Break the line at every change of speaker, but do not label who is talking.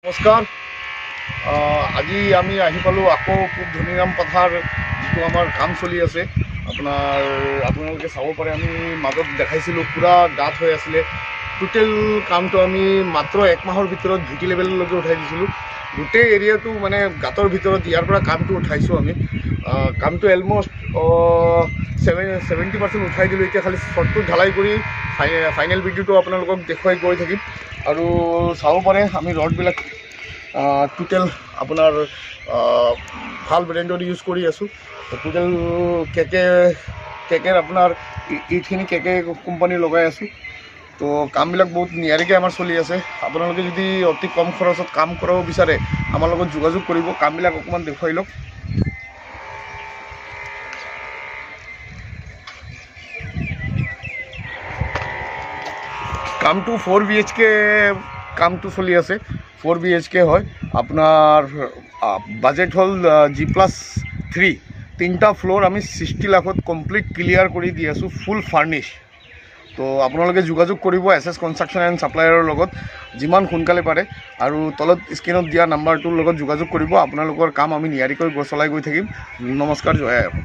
নমস্কাৰ। আজি আমি আহি পালোঁ আকৌ পূব ধনীৰাম পথাৰ যিটো আমাৰ কাম চলি আছে। আপোনালোকে চাব পাৰে, আমি মাজত দেখাইছিলোঁ পূৰা গাঁত হৈ আছিলে। টোটেল কামটো আমি মাত্ৰ 1 মাহৰ ভিতৰত ভিটি লেভেললৈকে উঠাই দিছিলোঁ। গোটেই এৰিয়াটো মানে গাঁতৰ ভিতৰত ইয়াৰ পৰা কামটো উঠাইছোঁ আমি। কামটো অলমষ্ট 70% উঠাই দিলোঁ। এতিয়া খালি শ্বৰ্টটো ঢালাই কৰি ফাইনেল ভিডিঅ'টো আপোনালোকক দেখুৱাই গৈ থাকিম। আৰু চাব পাৰে আমি ৰডবিলাক টোটেল আপোনাৰ ভাল ব্ৰেণ্ডৰ ইউজ কৰি আছোঁ। টোটেল কেকেৰ আপোনাৰ এইখিনি কেকে কোম্পানী লগাই আছোঁ। তো কামবিলাক বহুত নিয়াৰিকৈ আমাৰ চলি আছে। আপোনালোকে যদি অতি কম খৰচত কাম কৰাব বিচাৰে আমাৰ লগত যোগাযোগ কৰিব। কামবিলাক অকণমান দেখুৱাই লওক। কামটো 4 BHK কামটো চলি আছে। 4 BHK হয়। আপোনাৰ বাজেট হ'ল G+3। 3টা ফ্ল'ৰ আমি 60 লাখত কমপ্লিট ক্লিয়াৰ কৰি দি আছোঁ, ফুল ফাৰ্নিছ। তো আপোনালোকে যোগাযোগ কৰিব SS কনষ্ট্ৰাকশ্যন এণ্ড ছাপ্লায়াৰৰ লগত যিমান সোনকালে পাৰে। আৰু তলত স্ক্ৰীণত দিয়া নাম্বাৰটোৰ লগত যোগাযোগ কৰিব। আপোনালোকৰ কাম আমি নিয়াৰিকৈ চলাই গৈ থাকিম। নমস্কাৰ, জয় আই অসম।